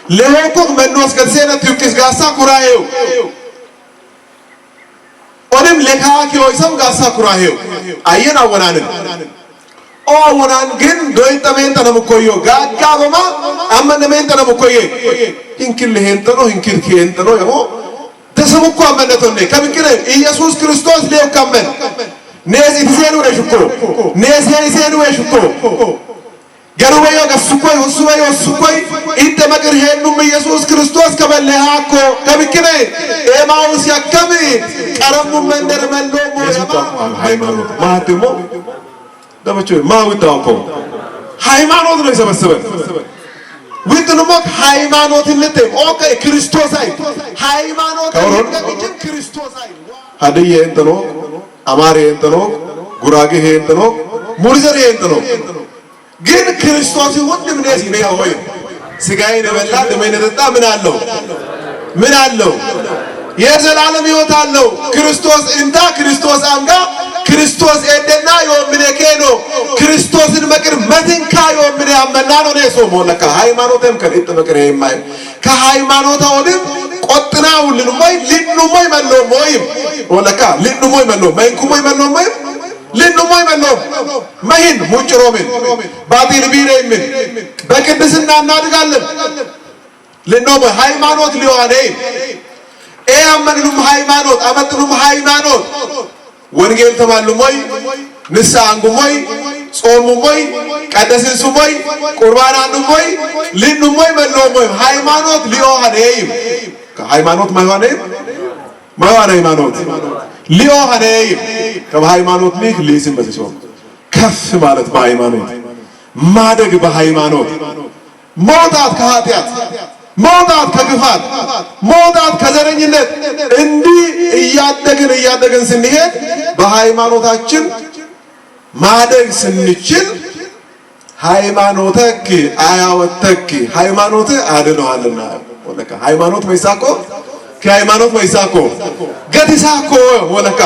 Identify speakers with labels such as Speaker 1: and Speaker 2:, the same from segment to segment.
Speaker 1: lehonkok mennos gadsena tukis gasa kuraheu onem lekaki oysam gasa kuraheu ayen awonanen o awonan gen doytamenta namukoyo gaggabama ammanementa namukoye hinkil lehentano hinkil kentano yamo ተሰሙኮ አመነቶኔ ከብክለ ኢየሱስ ክርስቶስ ሌው ካመን ነዚ ትዘኑ ረሽኮ ነዚ ይዘኑ ረሽኮ ገሩበዮ ገፍኮ ወሱበዮ ወሱኮይ እንተ መግር ሄኑም ኢየሱስ ክርስቶስ ከበለሃኮ ከብክለ ኤማውስ ያከም ቀረሙ መንደር መሎሞ ያማ ሃይማኖት ማህተሞ ደመቾ ማውጣውኮ ሃይማኖት ነው የሰበሰበን ወጥኑሞክ ሃይማኖትነት ኦኬ ክርስቶሳይ ሃይማኖት ከሚጅን ክርስቶሳይ ሀዲዬ እንተኖ አማሬ እንተኖ ጉራጌ እንተኖ ሙርዘሬ እንተኖ ግን ክርስቶስ ሁሉም ነዚህ ነው ወይ ስጋዬን በላ ደሜን ጠጣ ምን አለው የዘላለም ሕይወት አለው ክርስቶስ እንታ ክርስቶስ አንጋ ክርስቶስ ኤደና yominekeno ክርስቶስን መቅር መትንካ yomin ያመና ነው ነሶ ሞለካ ሃይማኖተም ከሪጥ መቅር የማይ ከሃይማኖታውንም ቆጥናው ልንሞይ ልንሞይ መሎሞይ ሞለካ ልንሞይ መሎ ማይንኩሞይ መሎሞይ ልንሞይ መሎ ማይን ሙጭሮምን ባዲል ቢሬምን በቅድስና እናድጋለን ልንሞይ ሃይማኖት ሊዋኔ አመንኑም ሃይማኖት አመጥኑም ሃይማኖት ወንጌል ተማሉሞይ ንሳንጉሞይ ጾሙሞይ ቀደስንሱሞይ ቁርባናኑሞይ ልንሞይ መሎሞይ ሃይማኖት ሊኦሃኔም ከሃይማኖት ማይዋኔም ሃይማኖት ሊኦሃኔም ከሃይማኖት ሊክ ሊስም በሲሶ ከፍ ማለት በሃይማኖት ማደግ በሃይማኖት መውጣት ከኃጢአት መውጣት ከግፋት መውጣት ከዘረኝነት እንዲህ እያደግን ስንሄድ በሃይማኖታችን ማደግ ስንችል ሃይማኖተክ አያወተክ ሃይማኖት አድነዋልና ወለካ ሃይማኖት መይሳኮ ከሃይማኖት መይሳኮ ገትሳኮ ወለካ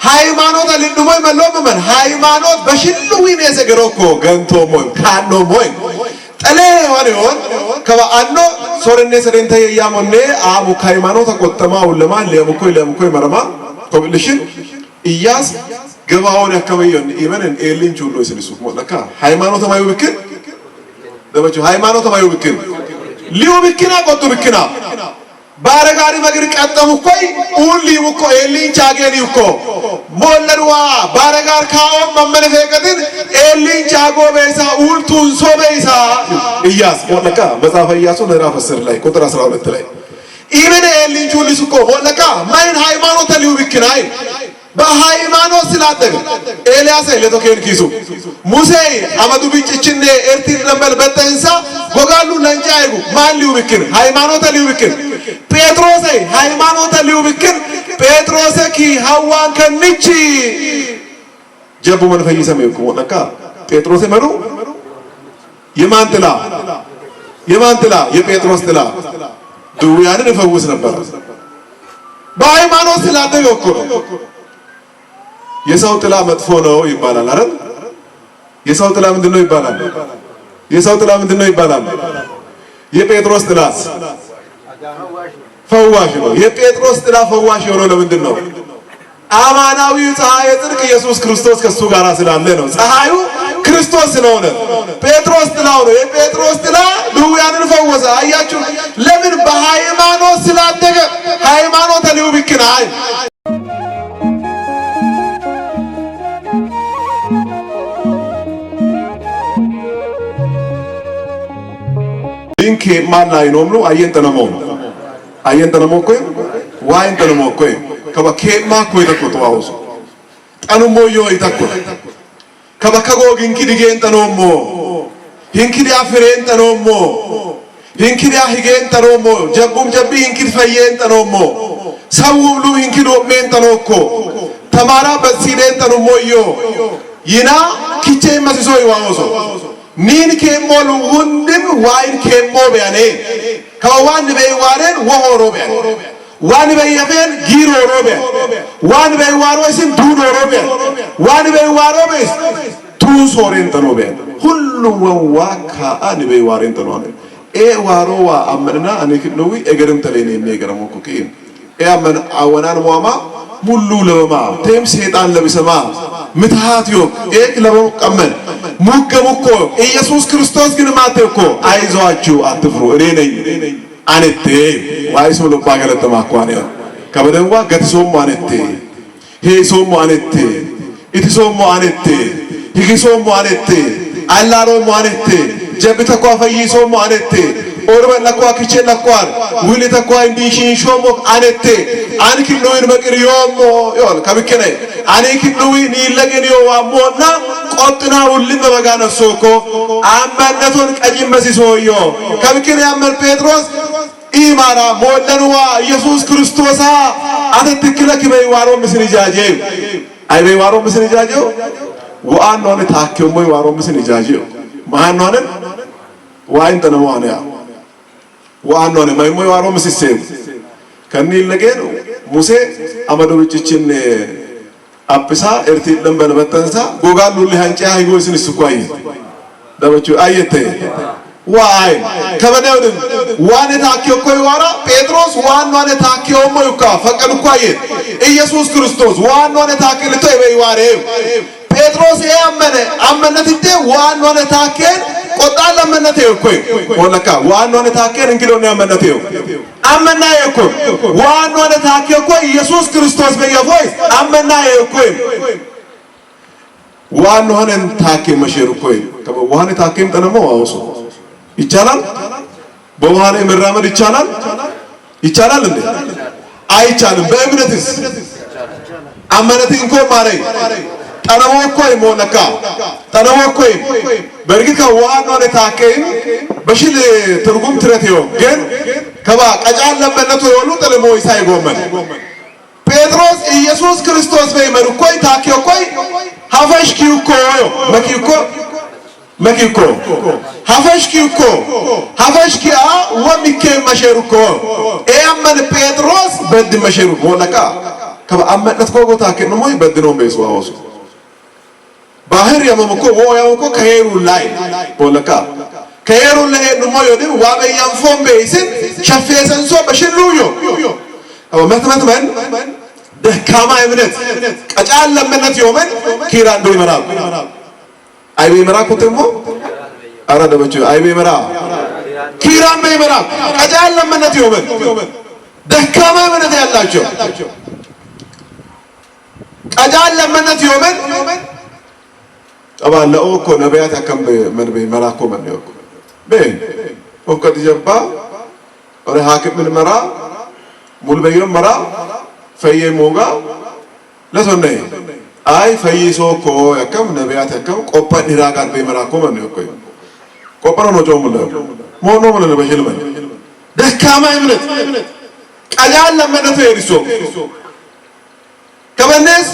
Speaker 1: ሃይማኖት ለልዱሞይ መሎመን ሃይማኖት በሽሉዊን የዘገሮኮ ገንቶሞይ ካኖሞይ ጠለ ወሪውን ከበአኖ ሶርኔ ሰደንተ ያሞኔ አሙ ሃይማኖት ተቆጠማው ለማን ለምኮይ መረማ ኮብልሽን ኢያስ ገባውን ያከበየን ኢቨንን ኤሊን ቹሎ ይስልሱ ሞለካ ሃይማኖት ማይውብክን ደበቹ ሃይማኖት ማይውብክን ሊውብክና ቆጡ ብክና ባረጋሪ መግር ቀጠሙ ኮይ ኡሊ ውኮ ኤሊን ቻገኒ ውኮ ሞለሩዋ ባረጋር ካው መመለፈቀትን ኤሊን ቻጎ በይሳ ኡልቱን ሶበይሳ ኢያስ ሞለካ መጽሐፈ ኢያሱ ምዕራፍ 10 ላይ ቁጥር 12 ላይ ኢቨን ኤሊን ቹሊስ ኮ ሞለካ ማይን ሃይማኖት ሊውብክናይ በሃይማኖት ስላደገ ኤልያስ ለቶኬን ኪሱ ሙሴ አመዱ ቢጭችኔ ኤርቲን ለምበል በተንሳ ጎጋሉ ለንጫይጉ ማን ሊውብክን ሃይማኖት ሊውብክን ጴጥሮስ ሃይማኖት ሊውብክን ጴጥሮስ ኪ ሐዋን ከንቺ ጀቡ መንፈይ ሰሜኩ ወለካ ጴጥሮስ መሩ የማንጥላ የጴጥሮስ ጥላ ድውያንን ፈውስ ነበር በሃይማኖት ስላደገ እኮ የሰው ጥላ መጥፎ ነው ይባላል አይደል የሰው ጥላ ምንድነው ይባላል የሰው ጥላ ምንድነው ይባላል የጴጥሮስ ጥላስ ፈዋሽ ነው የጴጥሮስ ጥላ ፈዋሽ የሆነው ለምንድን ነው አማናዊው ፀሐይ ጽድቅ ኢየሱስ ክርስቶስ ከሱ ጋር ስላለ ነው ፀሐዩ ክርስቶስ ስለሆነ ጴጥሮስ ጥላው ነው የጴጥሮስ ጥላ ድውያንን ፈወሰ አያችሁ ለምን በሃይማኖት ስላደገ ሃይማኖት ሊውብክናይ ሊንክ ማላይ ኖምሉ አየንተነሞ ኮይ ዋይንተነሞ ኮይ ከበከማ ኮይ ተቆጡ አውሱ ጠኑሞዮ ይተቆ ከበከጎ ግንኪ ዲጌንተኖሞ ሂንኪዲያ ፍሬንተኖሞ ሂንኪዲያ ሂጌንተኖሞ ጀቡም ጀቢ ሂንኪድ ፈየንተኖሞ ሰውብሉ ሂንኪዶ ሜንተኖኮ ተማራ በሲሌንተኖሞዮ ይና ኪቼ መስሶ ይዋውሶ ኒን ከሞሉ ሁንድም ዋይን ከሞ በያኔ ከዋን በይዋረን ወሆሮ በያን ዋን በየፈን ጊሮ ሮበያን ዋን በይዋሮስን ዱኖ ሮበያን ዋን በይዋሮበስ ቱን ሶሬን ተኖበያን ሁሉ ወዋካ አን በይዋረን ተኖበያን ዋሮዋ አመንና አንክኖዊ እገርም ተለኔ የሚገርም እኮ አመን አወናን ሟማ ሙሉ ለማ ተም ሰይጣን ለብሰማ ምትሃትዮ ለበቀመን ሙገሙኮ ኢየሱስ ክርስቶስ ግን ማተኮ አይዟችሁ አትፍሩ እኔ ነኝ አነቴ ዋይሶ ለባገለተማ ኳኔ ከበደንዋ ገትሶም አነቴ ሄሶም አነቴ ኢትሶም አነቴ ይግሶም አነቴ አላሮም አነቴ ጀብተኳ ፈይሶም አነቴ ኦርበን ለኳ ክቼ ለኳር ውልተኳ እንዲሽን ሾሞ አነቴ አንኪኖይን መቅሪዮሞ ይል ከብከነ አንኪኖይ ኒለገን ይዋሞና ቆጥና ሁሉም በበጋነሶኮ አመነቶን ቀጂም በሲሶዮ ከብከነ ያመር ጴጥሮስ ኢማራ ሞለንዋ ኢየሱስ ክርስቶስ አተትክለክ በይዋሮ ምስንጃጄ አይ በይዋሮ ምስንጃጄ ወአን ነው ታከሙ በይዋሮ ምስንጃጄ ማን ነው ዋይን ተነዋንያ ወአን ነው በይዋሮ ምስሴ ከኒል ለገን ሙሴ አመዶ ብጭችን አብሳ እርቲለም በነበተንሳ ጎጋሉ ለሃንጫ አይጎስን ስኳይ ደበቹ አየተ ዋይ ከበደው ዋኔ ታኪዮ ኮይ ዋራ ጴጥሮስ ዋን ታኪዮ ሞይካ ፈቀድ ኮይ ኢየሱስ ክርስቶስ ዋን ታኪልቶ ይበይዋሬ ጴጥሮስ አመነትቴ ዋን ታኪን ቆጣል አመነቴው ኮይ ወለካ ዋን ታኪን እንግዶን ያመነቴው አመናዬ ኮይ ዋን ታኪዮ ኮይ ኢየሱስ ክርስቶስ በየፎይ አመናዬ ኮይ ዋን ታኪ መሸሩ ኮይ ዋን ታኪም ተነሞ አውሶ ይቻላል በመሃል መራመድ ይቻላል እንዴ አይቻልም በእምነትስ አመነቲ እንኳን ማረይ ጠነወኮይ ሞለካ ጠነወኮይ በርግካ ዋናው ለታከኝ በሽል ትርጉም ትረቴው ግን ከባ ቀጫን ለበነቱ ይወሉ ጠለሞ ይሳይ ጎመን ጴጥሮስ ኢየሱስ ክርስቶስ በይመርኮይ ታከዮኮይ ሀፈሽኪውኮ መኪኮ ሀፈሽኪያ ወሚከ መሸሩኮ ኤያመን ጴጥሮስ በድ መሸሩኮ ለካ ከአመነት ኮጎታ ከነሞይ በድኖ በይስዋውስ ባህር ያመምኮ ወያውኮ ከሄሩ ላይ ወለካ ከሄሩ ላይ ነሞይ ወዲም ዋበያን ፎም በይስን ሸፈሰንሶ በሽሉዮ አመትመን ደካማ እምነት ቀጫል ለምነት ይወመን ኪራንዶ ይመራል አይቤ መራ ኩተሞ አራደበቹ አይቤ መራ ኪራም ይመራ ቀጫል ለምነት ይወመን ደካማ እምነት ያላቸው ቀጫል ለምነት ይወመን ጠባለው እኮ ነብያት አከም መንበ መራኮ መንየው በይ ወቀት ጀባ ወረ ሐኪም ምን መራ ሙልበየም መራ ፈየ ሞጋ ለሶነ አይ ፈይሶ እኮ ያከም ነብያት ያከም ቆጳን ይራጋን በመራኮ መንየው እኮ ቆጳን ነው ጆሙለ ሞኖ ሞለ በህልም ደካማ እምነት ቀጫል ለምነት ይርሶ ከበነስ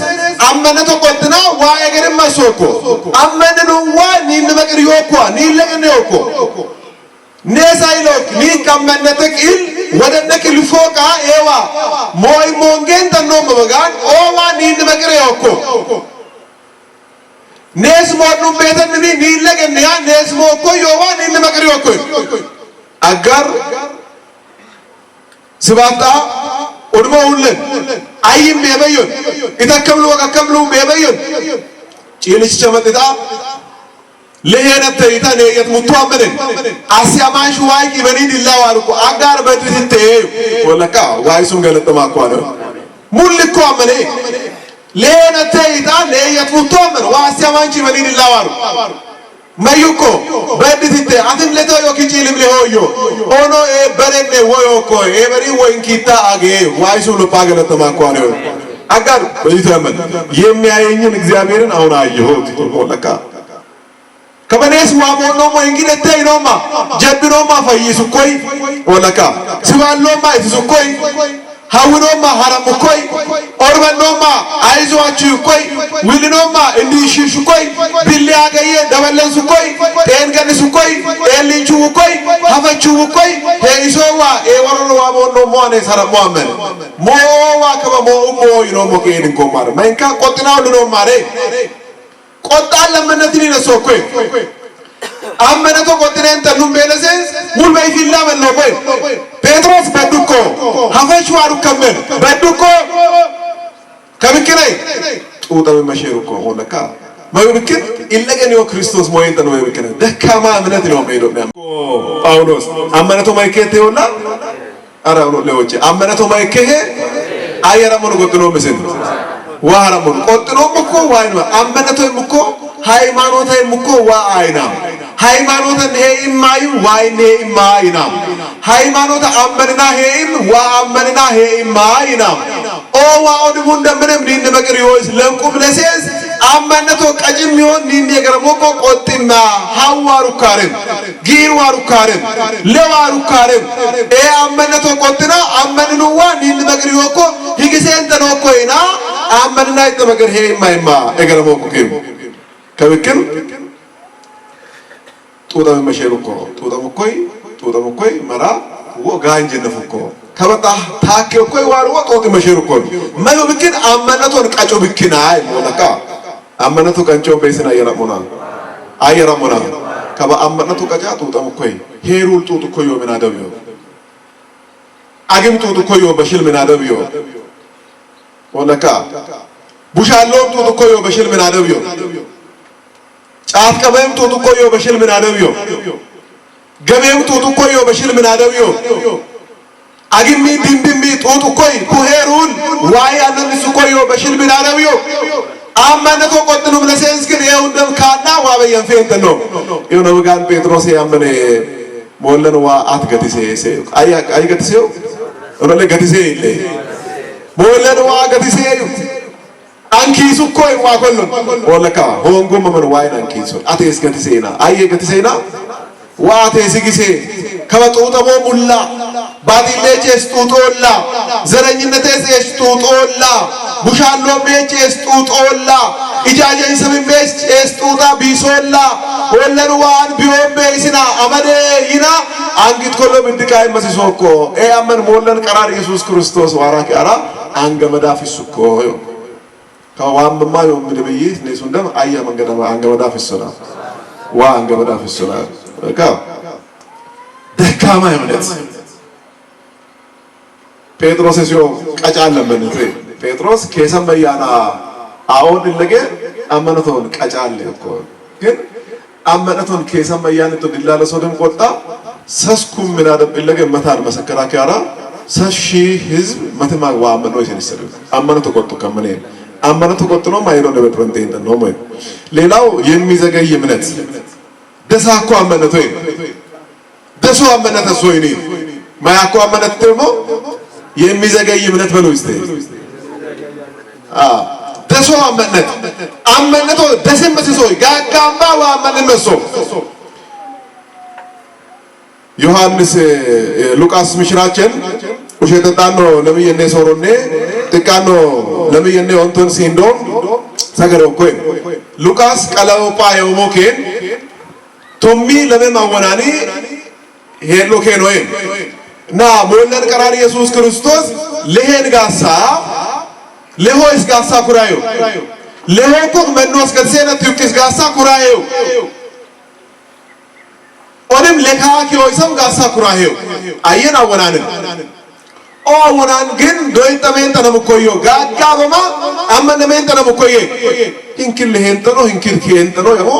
Speaker 1: አመነቶ ቆጥና ዋየገርም ማሶኮ አመነኑ ኒን መቅሪዮኮ ኒን ለገነዮኮ ነሳይሎክ ኒ ከመነተክ ኢል ወደነክ ልፎቃ ኤዋ ሞይ ሞንጌን ተኖ መበጋን ኦዋ ኒን መቅሪዮኮ ነስ ሞኑ ቤተን ኒን ለገነያ ነስ ሞኮ ዮዋ ኒን መቅሪዮኮ አጋር ስባታ ኦድሞ ሁለን አይም በየበዩን ኢተከምሉ ወከከምሉ በየበዩን ጪልች ቸመጥታ ለየነተ ይታነ የትሙቱ አመደን አሲያማሽ ዋይ ይበኒን ይላዋርኩ አጋር በድርቴ ወለካ ዋይሱን ገለጠማኳ ነው ሙልኮ አመኔ ለየነተ ይታነ የትሙቱ አመን ዋሲያማንቺ ይበኒን ይላዋርኩ ማዩኮ በድርቴ አትን ለተው yokichilim lehoyo ono berenne woyoko beri ወንኪታ አገ ዋይሱን ለፓገለጠማኳ ነው አጋር በይተመን የሚያየኝን እግዚአብሔርን አሁን አየሁት ወለካ ከበኔስ ዋሞኖማ እንግዲህ ተይኖማ ጀብኖማ ፈይሱኮይ ወለካ ስባሎማ ይሱኮይ ሀውኖማ ሐረሙኮይ ኦርበኖማ አይዟችሁኮይ ውልኖማ እንዲሽሽኮይ ቢሊያገየ ደበለንሱኮይ ጤንገንሱኮይ ኤልንቹኮይ ሀፈቹኮይ ሄይሶዋ ኤወሮሎ ዋሞኖማ ነ ሰረሟመን ሞዋ ከበሞሞ ይኖሞ ከሄድን ኮማር መንካ ቆጥናው ልኖማሬ ቆጣል ለምነትን ይነሶኮይ አመነቶ ቆጥነን ተኑም በለሰስ ሙሉ በይፊላ መለው ቆይ ጴጥሮስ በዱኮ ሀፈሽ ዋሩ ከመን በዱኮ ከብክነይ ጡጠው መሸሩኮ ሆነካ ማይብክን ኢለገኒዮ ክርስቶስ ሞይንተ ነው ማይብክን ደካማ እምነት ነው ማይዶ ጳውሎስ አመነቶ ማይከቴ ወላ አራው ለወጪ አመነቶ ማይከሄ አየራሞን ቆጥኖ መስል ዋራሞን ቆጥኖ እኮ ዋይና አመነቶም እኮ ሃይማኖታም እኮ ዋይና ሃይማኖተን ሄይማይ ዋይኔ ማይና ሃይማኖት አመንና ሄይም ወአመንና ሄይማይና ኦ ዋኦድሙ እንደምንም ዲን በቅሪዮስ ለንቁም ለሴስ አመነቶ ቀጅም ይሆን ዲን የገረሞቆ ቆጥማ ሐዋሩ ካረም ጊዋሩ ካረም ለዋሩ ካረም አመነቶ ቆጥና አመንኑዋ ዲን በቅሪዮኮ ሂግሴን ተኖኮይና አመንና ይተበቅር ሄይማይማ የገረሞቆ ከብክም ጡጠም መሸሩኮ ጡጠም ኮይ መራ ወጋንጀ ነፍኮ ከበጣ ታከ ኮይ ዋርወ ጡጥ መሸሩኮ ማይብክን አመነቶን ቀጮ ብክና አይሞለካ አመነቶ ቀንጮ በይስና አየራሞና ከባ አመነቶ ቀጫ ጡጠም ኮይ ሄሩል ጡጥ ኮዮ ምናደብዮ አግም ጡጥ ኮዮ በሽል ምናደብዮ ወለካ ቡሻሎ ጡጥ ኮዮ በሽል ምናደብዮ ጫት ቀበም ጡጥ ኮዮ በሽል ምናደብዮ ገበም ጡጥ ኮዮ በሽል ምናደብዮ አግሚ ዲንዲሚ ጡጥ ኮይ ኩሄሩን ዋይ አነምስ ኮዮ በሽል ምናደብዮ አመነቶ ቆጥኑ ብለሰንስ ግን ይው እንደም ካና ዋበየን ፈንተ ነው ይሁን ወጋን ጴጥሮስ ያመነ ሞለን ዋ አትገትሴ ሰው አይ ገትሴው ወለ ገትሴ ይለ ሞለን ዋ ገትሴ አንኪሱ ኮይ ዋኮሎ ወለካ ሆንጉም ምን ዋይና አንኪሱ አቴስ ገትሴና አየ ገትሴና ዋቴስ ግሴ ከበጡጠሞ ሙላ ባዲሌቼስ ጡጦላ ዘረኝነቴስ ጡጦላ ቡሻሎ ሜቼስ ጡጦላ ኢጃጀን ሰምሜስ ጡጣ ቢሶላ ወለንዋን ቢወቤስና አመዴ ይና አንጊት ኮሎ ብድቃይ መስሶኮ አመን ሞለን ቀራር ኢየሱስ ክርስቶስ ዋራኪ አራ አንገመዳፊሱኮ ከዋምማ የምድብይ ነሱ እንደም አያ መንገደማ አንገመዳፊሱና አንገመዳፊሱና ደካማ እምነት ጴጥሮስ ሲዮ ቀጫለ መንት ጴጥሮስ ከሰመያና አሁን ለገ አመነቶን ቀጫለ እኮ ግን አመነቶን ከሰመያና ተድላለ ሶደም ቆጣ ሰስኩም ምናደም ለገ መታን መሰከራከራ ሰሺ ህዝብ መተማ ዋመኖ ይሰነሰሉ አመነቶ ቆጡ ከመኔ አመነቶ ቆጥኖ ማይሮ ለበጥረንቴ እንደው ነው ሌላው የሚዘገይ እምነት ደሳኮ አመነቶ ደሶ አመነተ ሶይኒ ማያኮ አመነተ ደግሞ የሚዘገይ እምነት በለው እስቲ ደሶ አመነቶ ደስም በሶይ ጋጋማ ወአመነመሶ ዮሐንስ ሉቃስ ምሽራችን ውሸተጣኖ ለምየኔ ሶሮኔ ጥቃኖ ለምየኔ ወንቶን ሲንዶ ሰገረው ኮይ ሉቃስ ቀለውጳ የሞኬን ቶሚ ለመማወናኒ ሄሎ ከኖይ ና ሞለን ቀራር ኢየሱስ ክርስቶስ ለሄን ጋሳ ለሆይስ ጋሳ ኩራዩ ለሆኮ መኖስ ከሰነት ይክስ ጋሳ ኩራዩ ኦንም ለካኪ ሆይሰም ጋሳ ኩራዩ አየን አወናንን ኦወናን ግን ዶይ ተመን ተነምኮዮ ጋጋበማ አመነመን ተነምኮየ እንክል ለሄንተኖ እንክል ከሄንተኖ ያሞ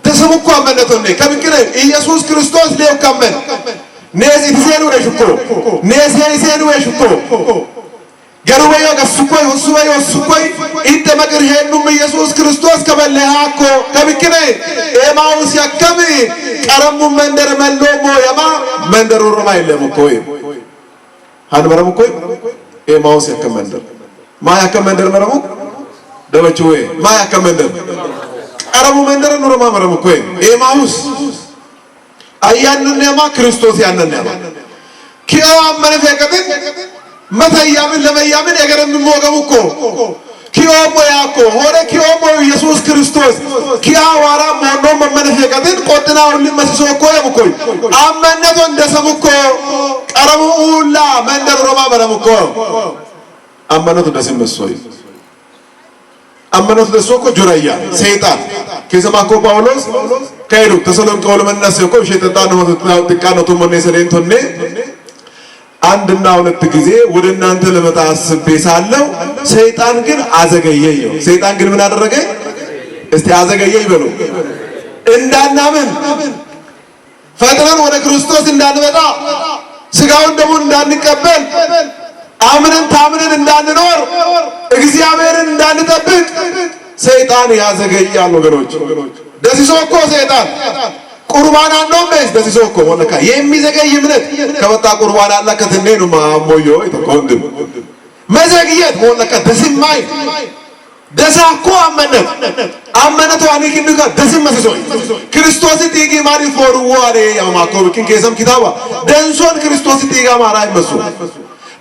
Speaker 1: ተሰሙኮ አመነቶኔ ከብክረ ኢየሱስ ክርስቶስ ሌው ከመን ነዚ ትዘኑ ለሽኮ ነዚ ይዘኑ ለሽኮ ገሩበዮ ገስኮይ ወሱኮይ እንተ መግር ሄኑም ኢየሱስ ክርስቶስ ከበለሃኮ ከብክረ ኤማውስ ያከም ቀረሙ መንደር መሎሞ ያማ መንደሩ ሮማ ይለምኮይ አንበረም ኮይ ኤማውስ ያከም መንደር ማ ያከም መንደር መረሙ ደበችዌ ማ ያከም መንደር ቀረሙ መንደር ኑሮ ማመረም ኮይ ኤማውስ አያንነማ ክርስቶስ ያንነማ ኪያው አመነ ፈቀደ መታያምን ለመያምን የገረም ሞገቡኮ ኪዮሞ ያኮ ሆረ ኪዮሞ ኢየሱስ ክርስቶስ ኪያዋራ ሞኖ መመነ ፈቀደ ቆጥናው ለመስሶ ኮይ ያምኮይ አመነቶ እንደሰሙኮ ቀረሙላ መንደር ሮማ መረምኮ አመነቶ እንደሰመሶይ አመነቶ ደሶኮ ጆራያ ሰይጣን ከሰማኮ ጳውሎስ ከይሩ ተሰሎንቄ ወለመናስ እኮ ሸይጣን ነው ተቃነቱ ሞኔ ሰሌንቶኔ አንድና ሁለት ጊዜ ወደ እናንተ ለመጣ አስቤ ሳለሁ ሰይጣን ግን አዘገየኝ። ሰይጣን ግን ምን አደረገ? እስቲ አዘገየኝ ይበሉ። እንዳናምን ፈጥነን ወደ ክርስቶስ እንዳንመጣ ስጋውን ደሙን እንዳንቀበል አምነን ታምነን እንዳንኖር እግዚአብሔርን እንዳንጠብቅ ሰይጣን ያዘገያል ወገኖች። ደሲሶ እኮ ሰይጣን ቁርባን አንዶም በስ ደሲሶ እኮ ወለካ የሚዘገይ እምነት ከወጣ ቁርባን አላ ከተነኑ ማሞዮ ይተቆንድም መዘግየት ወለካ ደስማይ ደሳኮ አመነቱ አኒኪንካ ደስም መስሶይ ክርስቶስ ዲጊ ማሪ ፎር ዋሬ ያማኮ ኪን ከሰም ኪታባ ደንሶን ክርስቶስ ዲጋ ማራይ መሱ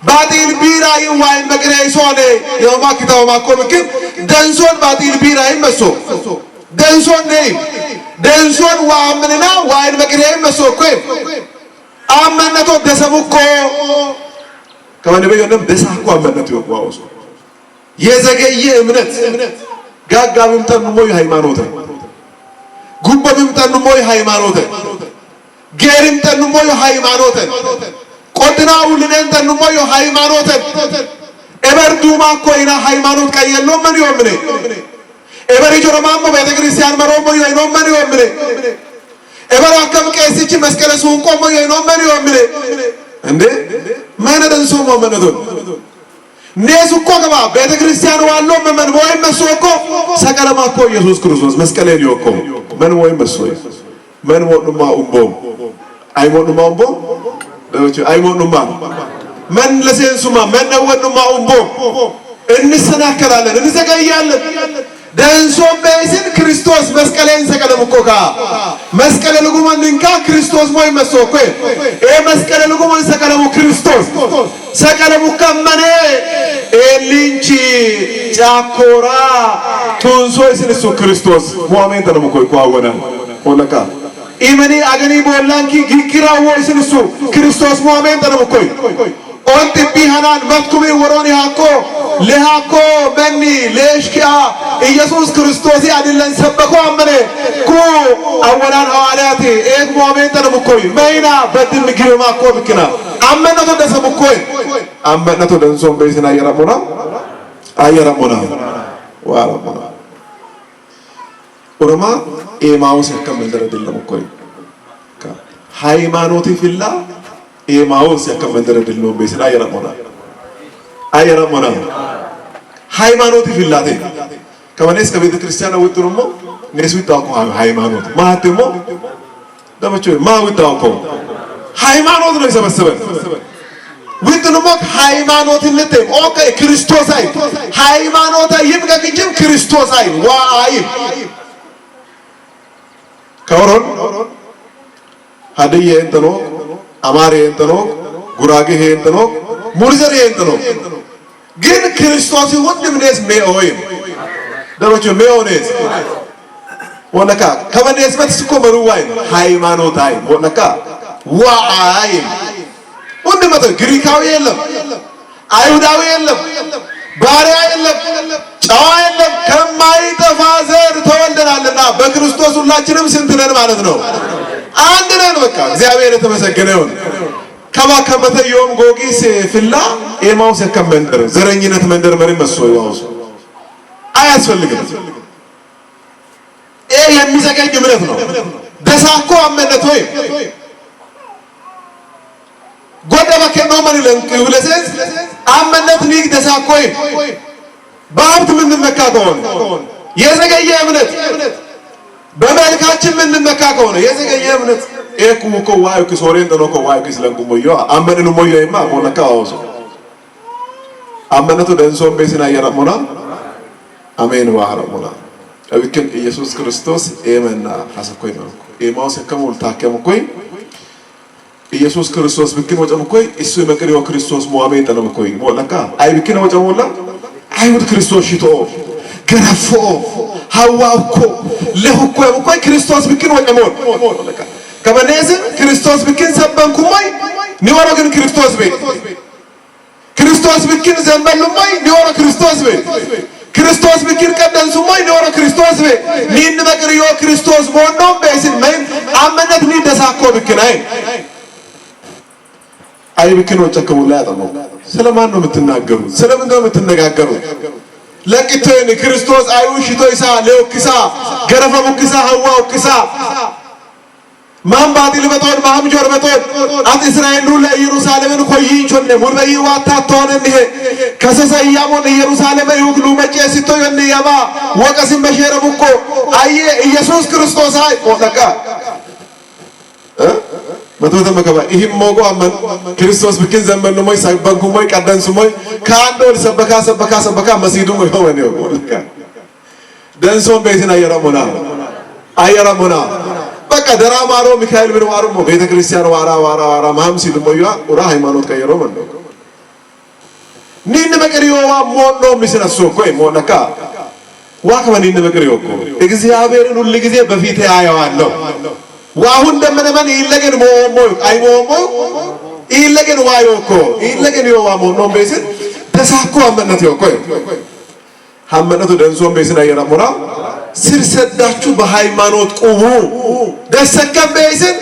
Speaker 1: ባዲል ቢራይ ዋይን መቅረይ ሶኔ ያማ ኪታባ ማኮ ኪን ደንሶን ባዲል ቢራይ መሱ ደንሶን ነይ ደንሶን ዋምንና ዋይን መቅረይ መሱ እኮ አመነቱ ደሰሙኮ ከማን በየነም ደሳኮ አመነቱ ይዋውሱ የዘገየ እምነት ጋጋብም ጠንሞ የሃይማኖት ጉበብም ጠንሞ የሃይማኖት ጌርም ጠንሞ የሃይማኖት ቆድናው ለነን ጠንሞ የሃይማኖት እበርዱማ ኮይና ሃይማኖት ቀየሎ ምን ይወምኔ እበሪ ጆሮማሞ ቤተክርስቲያን መሮሞ ይኖ ምን ይወምኔ እበራ ከም ቀስቺ መስቀለሱን ቆሞ ይኖ ምን ይወምኔ እንዴ ማነደን ሶሞ መነዶ ነሱኮ ገባ ቤተክርስቲያን ዋሎ መመን ወይ መስኮ ሰቀለማኮ ኢየሱስ ክርስቶስ መስቀሌን ይወኮ ምን ወይ መስኮ ምን ወንማ ኡምቦ አይሞንማ ኡምቦ አይሞንማ ምን ለሴንሱማ ምን ወንማ ኡምቦ እንሰናከላለን እንዘገያለን ደንሶም በይስን ክርስቶስ መስቀሌን ሰቀለምኮካ መስቀለ ልጉመን እንካ ክርስቶስ ሞይ መስኮ መስቀለ ልጉመን ሰቀለሙ ክርስቶስ ሰቀለሙ ከመኔ ኤሊንቺ ጫኮራ ቱንሶይ ስንሱ ክርስቶስ ሞአሜን ተነምኮ ይቋወና ወለካ ኢመኒ አገኒ ቦላንኪ ግግራ ወይ ስንሱ ክርስቶስ ሞአሜን ተነምኮ ኦንት ቢሃናን መትኩሚ ወሮኒ ሃኮ ለሃኮ በኒ ለሽኪያ ኢየሱስ ክርስቶስ ያድለን ሰበኮ አመነ ኩ አወናን ሐዋርያት ኤግ ሞአሜን ተነምኮ መይና በድም ግርማ ኮ ብክና አመነቱ ደሰምኮ አመነቱ ደንሶም በይስና አየራሞና ዋራሞና ኦሮማ ኤማውስ ከመንደረ ደለም እኮ ሃይማኖት ይፍላ ኤማውስ ከመንደረ ደለም በይስና አየራሞና ሃይማኖት ይፍላቴ ከመኔስ ከቤተ ክርስቲያን ወጥሩሞ ነሱ ይጣቁ ሃይማኖት ማህተሞ ደመቾ ማውጣውኮ ሃይማኖት ነው የሰበሰበን ወጥኑሞት ሃይማኖትነት ኦኬ ክርስቶሳይ ሃይማኖታ ይምገግጅም ክርስቶሳይ ዋይ ከወሮን ሀዲዬ እንተኖ አማሬ እንተኖ ጉራጌ እንተኖ ሙርዘሬ እንተኖ ግን ክርስቶስ ወጥምነስ ሜኦይ ደሮቹ ሜኦኔስ ወነካ ከመኔስ በትስኮ መሩዋይ ሃይማኖታይ ወነካ ዋይ ወንድመቶ ግሪካዊ የለም አይሁዳዊ የለም ባሪያ የለም ጨዋ የለም ከማይጠፋ ዘር ተወልደናልና በክርስቶስ ሁላችንም ስንት ነን ማለት ነው? አንድ ነን። በቃ እግዚአብሔር የተመሰገነ ይሁን። ከመተዮም ጎጊስ ፍላ ኤማውስ ከመንደር ዘረኝነት መንደር መሪ መስሎ ይዋውስ አያስፈልግም። የሚዘገኝ እምነት ነው። ደሳኮ አመነት ወይ ጎደባ ከነው ማንለን ይብለሰስ አመነት ንግ ደሳኮይ በሀብት ምን መካ ከሆነ የዘገየ እምነት በመልካችን ምን መካ ከሆነ የዘገየ እምነት ኤኩኮ ዋዩ ከሶሬን ተኖኮ ዋዩ ከስለንኩሞዮ አመንን ሞዮ ይማ ሞለካ አውሶ አመነቱ ደንሶም በስና ያራሞና አሜን ዋሃራሞና አብከን ኢየሱስ ክርስቶስ ኤመና ሐሰኮይ ነው ኤማውስ ከሞል ታከምኮይ ኢየሱስ ክርስቶስ ብክን ወጨምኮይ እሱ የመቀሪው ክርስቶስ ሙአሜን ተነምኮይ ሞለካ አይ ብክን ወጨሞላ አይሁድ ክርስቶስ ሽቶ ገረፎ ሐዋውኮ ለሁኮ የምኮይ ክርስቶስ ብክን ወጨሞል ሞለካ ከበኔዝ ክርስቶስ ብክን ሰበንኩሞይ ኒወሮ ግን ክርስቶስ ቤት ክርስቶስ ብክን ዘንበሉሞይ ኒወሮ ክርስቶስ ቤት ክርስቶስ ብክር ቀደን ሱሞይ ኖሮ ክርስቶስ በ ኒን መቅሪዮ ክርስቶስ ሞኖ በስን ማይ አመነት ኒ ደሳኮ ብክናይ አይ ብክኖ ጨከሙ ላይ አጠመው ስለማን ነው የምትናገሩ ስለምን ነው የምትነጋገሩ ለቅቶን ክርስቶስ አይውሽቶይሳ ለውክሳ ገረፈሙክሳ ሐዋውክሳ ማን ባዲል በቶን ማም ጆር በቶን አት እስራኤል ሁሉ ኢየሩሳሌምን ኮይንቾነ ሙልበይ ዋታቶን እንደ ከሰሰያሞን ኢየሩሳሌም ይሁሉ መጨስቶ የነ ያባ ወቀስም በሸረቡኮ አየ ኢየሱስ ክርስቶስ አይ ወለካ መቶተ መከባ ይህም ሞጎ አመን ክርስቶስ ብክን ዘመን ነው ሳይባንኩ ሞይ ቀደንሱ ሞይ ካንዶል ሰበካ መስጊዱ ሞይ ሆነ ነው ወለካ ደንሶን ቤትን አየራሞና በቃ ደራማሮ ሚካኤል ብን ዋሩሞ ቤተክርስቲያን ዋራ ማም ሲል ሞያ ኡራ ሃይማኖት ቀየሮ ማለት ነው ኒን መቀሪዮዋ ሞኖ ሚስነሱ ኮይ ሞነካ ዋከመን ኒን መቀሪዮ እኮ እግዚአብሔርን ሁሉ ጊዜ በፊት ያያዋለሁ ዋሁን ደመነመን ይለገን ሞሞ አይሞሞ ይለገን ዋዮኮ ይለገን yowa ሞኖ ቤስን ተሳኮ አመነት ይኮይ አመነቱ ደንሶን ቤስን አየራሞራ ስር ሰዳችሁ በሃይማኖት ቁሙ ደሰከም ቤስን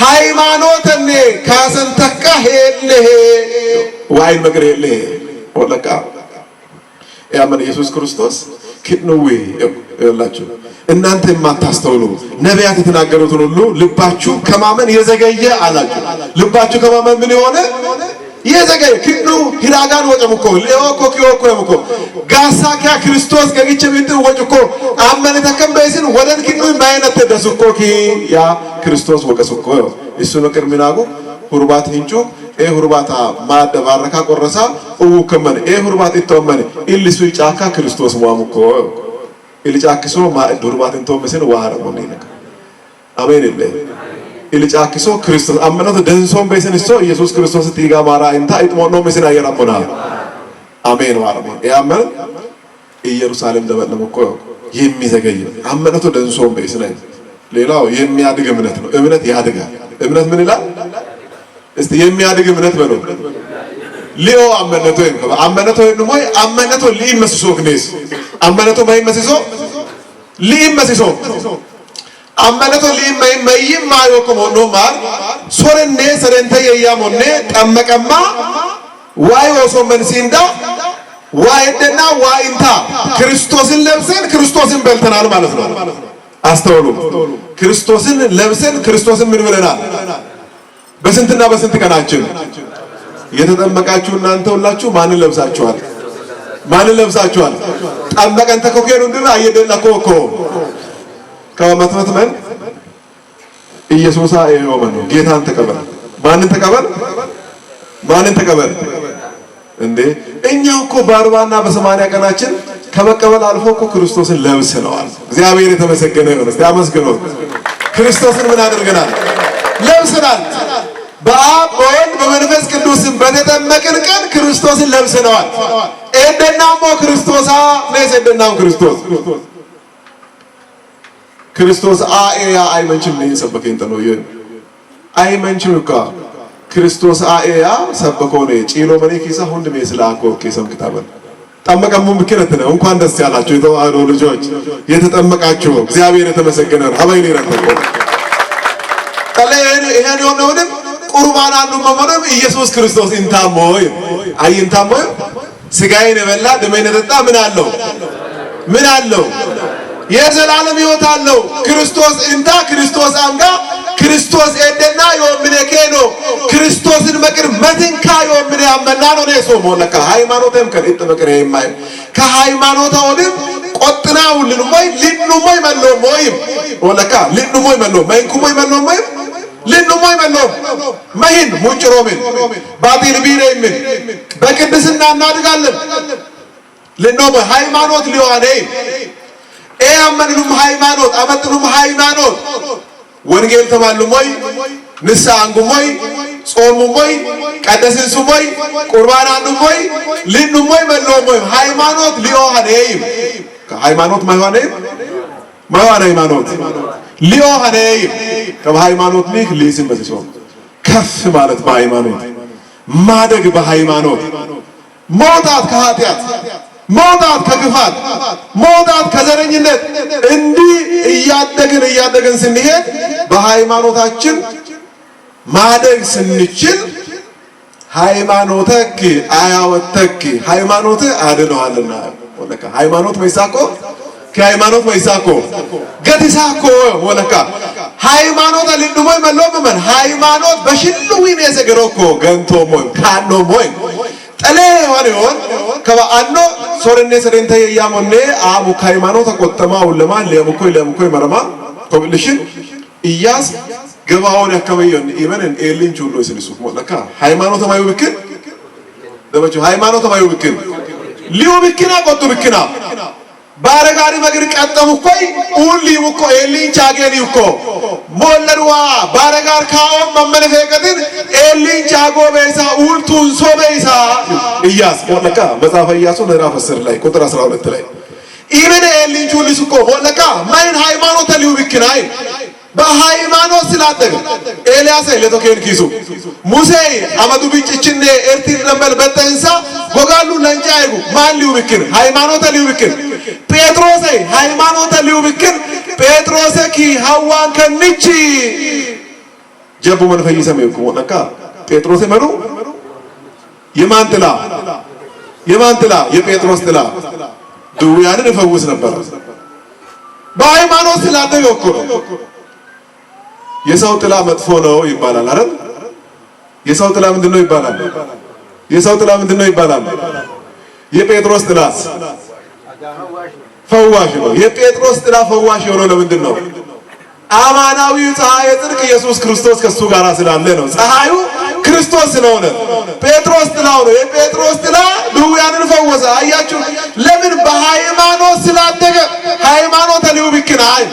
Speaker 1: ሃይማኖተኔ ካሰንተካ ሄለሄ ዋይ መግር ሄለሄ ወለካ ያመን ኢየሱስ ክርስቶስ ክድነው ይላችሁ እናንተ የማታስተውሉ ነቢያት የተናገሩትን ሁሉ ልባችሁ ከማመን የዘገየ አላችሁ ልባችሁ ከማመን ምን የሆነ የዘገየ ክድኑ ሂራጋን ወጨምኮ ለወኮ ኪዮኮ የምኮ ጋሳኪያ ክርስቶስ ገግቼ ቢት ወጭኮ አመነ ተከምበይስን ወደን ክድኑ ማይነት ተደስኮ ኪ ያ ክርስቶስ ወቀስኮ እሱ ነው ቅርሚናጉ ሁርባት እንጩ ሁርባታ ማደባረካ ቆረሳ ከመን ሁርባት ይተመን ኢልሱ ይጫካ ክርስቶስ ሟሙኮ ኢልጫክሶ ማዕድ ሁርባት እንተመሰን ዋሃረ ሞኔነ አሜን ኢለ ኢልጫክሶ ክርስቶስ አመነቱ ደንሶን በሰንሶ ኢየሱስ ክርስቶስ ቲጋ ማራ እንታ ኢጥሞኖ መስና ያራሞና አሜን ዋራሜ ያመን ኢየሩሳሌም ደበለመኮ የሚዘገይ አመነቱ ደንሶን በሰና ሌላው የሚያድግ እምነት ነው እምነት ያድጋል እምነት ምን ይላል እስቲ የሚያድግ እምነት በለው ሊዮ አመነቶ ወይ አመነቶ ሊመስሶ ግኔስ አመነቶ ማይመስሶ ሊመስሶ አመነቶ ሊማይም ማዮኮ ነው ማር ሶረኔ ሰረንተ ያያሞኔ ጠመቀማ ዋይ ወሶ መንሲንዳ ዋይደና ዋይንታ ክርስቶስን ለብሰን ክርስቶስን በልተናል ማለት ነው አስተውሉ ክርስቶስን ለብሰን ክርስቶስን ምን ብለናል በስንትና በስንት ቀናችን የተጠመቃችሁ እናንተ ሁላችሁ ማንን ለብሳችኋል ጠመቀን ተኮከሩ እንደ አየደና ኮኮ ከመተመተመን ኢየሱስ አይሆን ጌታን ተቀበል ማንን ተቀበል እንዴ እኛው እኮ በ40 እና በ80 ቀናችን ከመቀበል አልፎ እኮ ክርስቶስን ለብሰናል እግዚአብሔር የተመሰገነ ይሁን እስቲ አመስግኑ ክርስቶስን ምን አድርገናል ለብሰናል በአብ በወልድ በመንፈስ ቅዱስ በተጠመቅን ቀን ክርስቶስን ለብሰናል እንደናሞ ክርስቶስ ነሰደናም ክርስቶስ አኤያ አይመንችም ነው ሰበከኝ ተነው አይመንችም እኮ ክርስቶስ አኤያ ሰበከው ነው ጪሎ መኔኪሳ ሁንድ መስላኮ ከሰም ክታበል ጠመቀሙ ምክረት ነው እንኳን ደስ ያላችሁ የተዋህዶ ልጆች የተጠመቃችሁ እግዚአብሔር የተመሰገነ ነው ሀበይኔ ረከቦ ተለየን ይሄን የሆነውን ቁርባን አንዱ መመረም ኢየሱስ ክርስቶስ እንታሞይ አይንታሞይ ስጋዬን የበላ ደሜን የጠጣ ምን አለው የዘላለም ሕይወት አለው ክርስቶስ እንታ ክርስቶስ አንጋ ክርስቶስ ኤደና yoምነከኖ ክርስቶስን መቅር መትንካ yoምነ ያመና ነው ነሶ ሞለካ ሃይማኖተም ከሊጥ መቅር የማይ ከሃይማኖታውንም ቆጥናው ልንሞይ ልንሞይ መሎሞይ ሞለካ ልንሞይ መሎ ማይንኩሞይ መሎሞይ ልንሞይ መሎ ማይን ሙጭሮምን ባቢል ቢሬምን በቅድስና እናድጋለን ለኖበ ሃይማኖት ሊዋኔ አመንኑም ሃይማኖት አመጥኑም ሃይማኖት ወንጌል ተማልሞይ ንሳንጉሞይ ጾሙሞይ ቀደስንሱሞይ ቁርባናኑሞይ ልንሞይ መሎሞይ ሃይማኖት ሊዋኔ ሃይማኖት ማይዋኔ ሃይማኖት ሊዋኔ ከሃይማኖት ሊክ ሊስም በሲሶ ከፍ ማለት በሃይማኖት ማደግ በሃይማኖት መውጣት ከኃጢአት መውጣት ከክፋት መውጣት ከዘረኝነት እንዲህ እያደግን ስንሄድ በሃይማኖታችን ማደግ ስንችል ሃይማኖተክ አያወተክ ሃይማኖት አድነዋልና ወለካ ሃይማኖት መይሳኮ ከሃይማኖት መይሳኮ ገቲሳኮ ወለካ ሃይማኖት ለልዱሞይ መሎመን ሃይማኖት በሽሉዊን የሰገሮኮ ገንቶሞይ ካኖሞይ ጠሌ ወሪዮን ከበአኖ ሶረኔ ሰደንተ ያሞኔ አቡ ሃይማኖት ተቆጠማ ወለማን ለሙኮይ መረማ ኮብልሽን ኢያስ ገባውን ያከመየን ኢቨንን ኤሊን ቹሎ ይስልሱ ወለካ ሃይማኖት ማዩ ብክን ደበቹ ሃይማኖት ማዩ ብክን ሊው ብክና ቆጡ ብክና ባረጋሪ መግር ቀጠሙ ኮይ ኡሊ ሙኮ ኤሊን ቻገኒ እኮ ሞለሩዋ ባረጋር ካኦም መመለከትን ኤሊን ቻጎ በይሳ ኡልቱን ሶበይሳ ኢያስ ወለካ መጽሐፈ ኢያሱ ምዕራፍ 10 ላይ ቁጥር 12 ላይ ኢቨን ኤሊን ቹልሱ እኮ ወለካ ማይን ሃይማኖት ሊው ብክናይ በሃይማኖት ስላደገ ኤልያስ ለቶኬን ኪሱ ሙሴ አመዱ ቢጭችኔ ኤርቲር ነበር በተንሳ ጎጋሉ ለንጫይጉ ማን ሊው ብክን ሃይማኖት ሊው ብክን ጴጥሮስ ሃይማኖት ሊው ብክን ጴጥሮስ ኪ ሐዋን ከንቺ ጀቡ መንፈይ ሰሜኩ ወለካ ጴጥሮስ መሩ የማን ጥላ የጴጥሮስ ጥላ ድውያንን ይፈውስ ነበር በሃይማኖት ስላደገ እኮ የሰው ጥላ መጥፎ ነው ይባላል አይደል? የሰው ጥላ ምንድነው ይባላል? የሰው ጥላ ምንድነው ይባላል? የጴጥሮስ ጥላስ ፈዋሽ ነው። የጴጥሮስ ጥላ ፈዋሽ የሆነው ለምንድን ነው? አማናዊው ፀሐይ ጽድቅ ኢየሱስ ክርስቶስ ከሱ ጋር ስላለ ነው። ፀሐዩ ክርስቶስ ስለሆነ ጴጥሮስ ጥላው ነው። የጴጥሮስ ጥላ ድውያንን ፈወሰ። አያችሁ ለምን? በሃይማኖት ስላደገ ሃይማኖት ሊው ብክናይ